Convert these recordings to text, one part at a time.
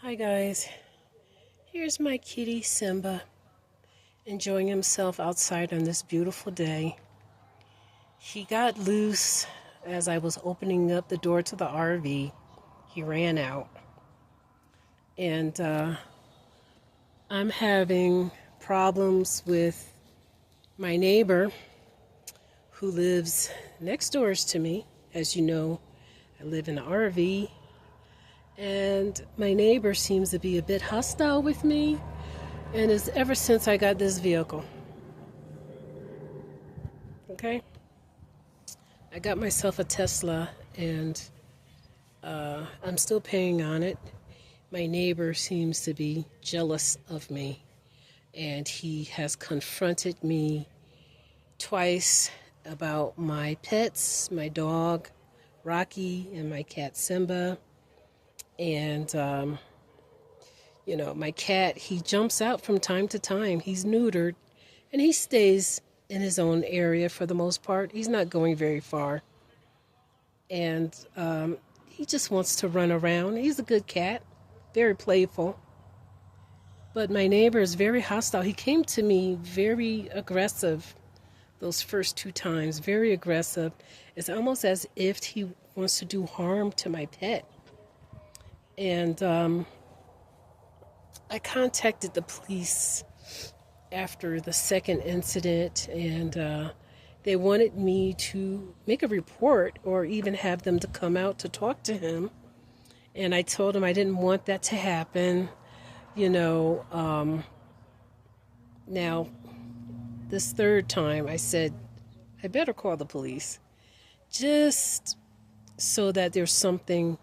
Hi guys, here's my kitty Simba enjoying himself outside on this beautiful day. He got loose as I was opening up the door to the RV. He ran out, and I'm having problems with my neighbor who lives next doors to me. As you know, I live in an RV, and my neighbor seems to be a bit hostile with me. And it's ever since I got this vehicle. Okay? I got myself a Tesla and I'm still paying on it. My neighbor seems to be jealous of me and he has confronted me twice about my pets, my dog Rocky and my cat Simba. And, my cat, he jumps out from time to time. He's neutered and he stays in his own area for the most part. He's not going very far. And he just wants to run around. He's a good cat, very playful. But my neighbor is very hostile. He came to me very aggressive those first two times, very aggressive. It's almost as if he wants to do harm to my pet. And I contacted the police after the second incident, and they wanted me to make a report or even have them to come out to talk to him. And I told him I didn't want that to happen. Now, this third time, I said, I better call the police just so that there's something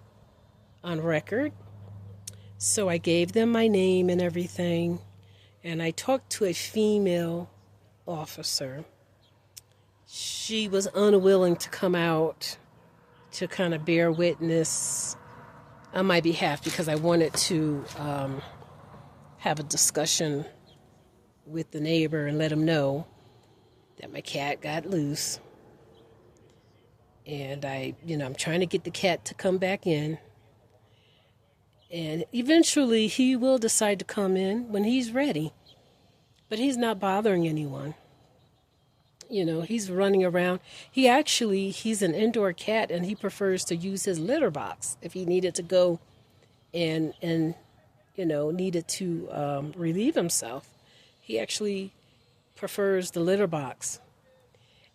on record. So I gave them my name and everything. And I talked to a female officer. She was unwilling to come out to kind of bear witness on my behalf because I wanted to have a discussion with the neighbor and let him know that my cat got loose. And I'm trying to get the cat to come back in. And eventually he will decide to come in when he's ready. But he's not bothering anyone. He's running around. He's an indoor cat and he prefers to use his litter box if he needed to go and needed to relieve himself. He actually prefers the litter box.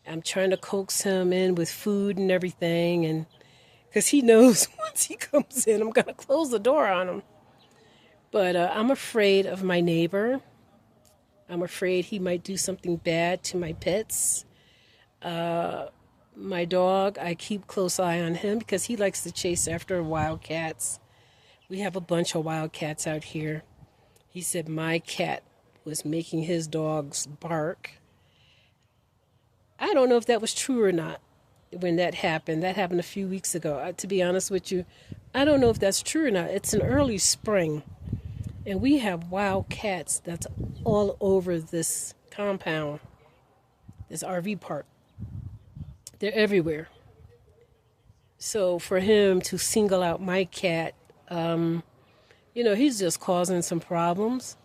I'm trying to coax him in with food and everything, and because he knows once he comes in, I'm going to close the door on him. But I'm afraid of my neighbor. I'm afraid he might do something bad to my pets. My dog, I keep close eye on him because he likes to chase after wildcats. We have a bunch of wildcats out here. He said my cat was making his dogs bark. I don't know if that was true or not when that happened. That happened a few weeks ago. To be honest with you, I don't know if that's true or not. It's an early spring, and we have wild cats that's all over this compound, this RV park. They're everywhere. So for him to single out my cat, he's just causing some problems.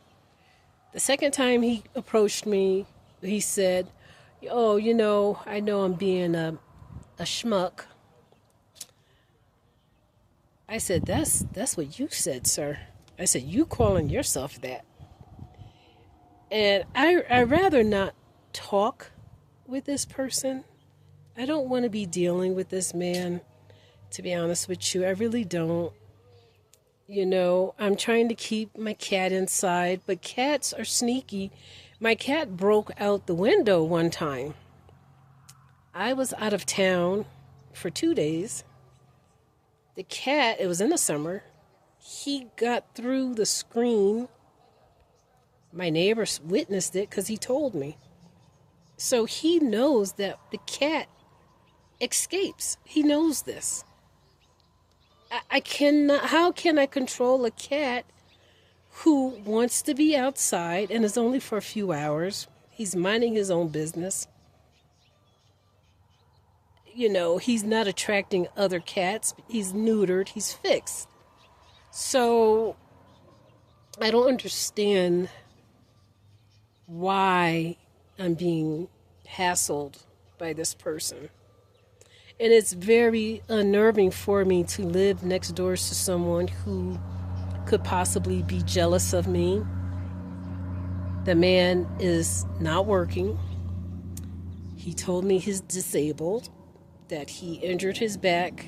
The second time he approached me, he said, "Oh, I know I'm being a schmuck." I said, "That's what you said, sir." I said, "You calling yourself that?" And I rather not talk with this person. I don't want to be dealing with this man, to be honest with you. I really don't. I'm trying to keep my cat inside, but cats are sneaky. My cat broke out the window one time. I was out of town for 2 days. The cat, it was in the summer, he got through the screen. My neighbor witnessed it because he told me. So he knows that the cat escapes. He knows this. I cannot, how can I control a cat who wants to be outside and is only for a few hours? He's minding his own business. He's not attracting other cats. He's neutered. He's fixed. So I don't understand why I'm being hassled by this person. And it's very unnerving for me to live next door to someone who could possibly be jealous of me. The man is not working. He told me he's disabled, that he injured his back.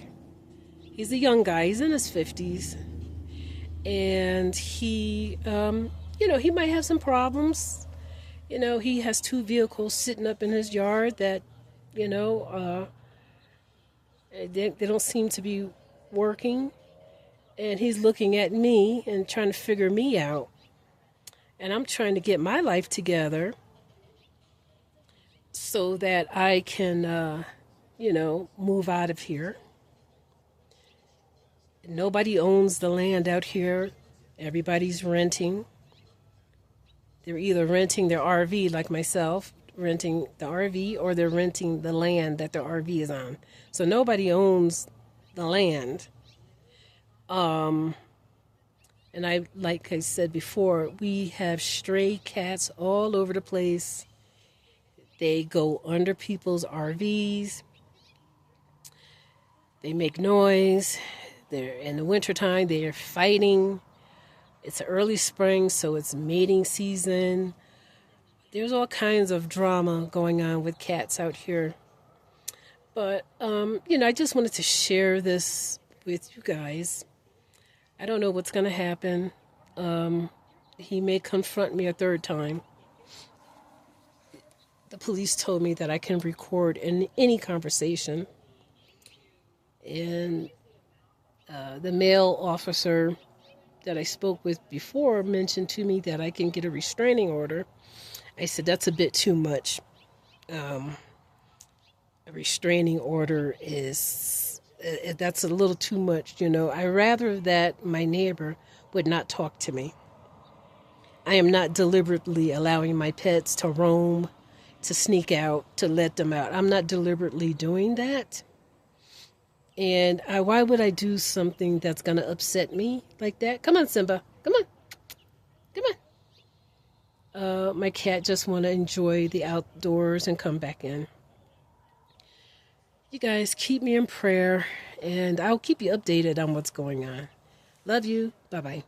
He's a young guy, he's in his 50s. And he, he might have some problems. He has 2 vehicles sitting up in his yard that, they don't seem to be working. And he's looking at me and trying to figure me out. And I'm trying to get my life together so that I can, move out of here. Nobody owns the land out here. Everybody's renting. They're either renting their RV, like myself, renting the RV, or they're renting the land that the RV is on. So nobody owns the land. And like I said before, we have stray cats all over the place. They go under people's RVs. They make noise. They're in the wintertime, they're fighting. It's early spring, so it's mating season. There's all kinds of drama going on with cats out here. But, I just wanted to share this with you guys. I don't know what's going to happen. He may confront me a 3rd time. The police told me that I can record in any conversation. And the male officer that I spoke with before mentioned to me that I can get a restraining order. I said, that's a bit too much. A restraining order that's a little too much, I'd rather that my neighbor would not talk to me. I am not deliberately allowing my pets to roam, to sneak out, to let them out. I'm not deliberately doing that. And why would I do something that's going to upset me like that? Come on, Simba. Come on. Come on. My cat just want to enjoy the outdoors and come back in. You guys keep me in prayer, and I'll keep you updated on what's going on. Love you. Bye-bye.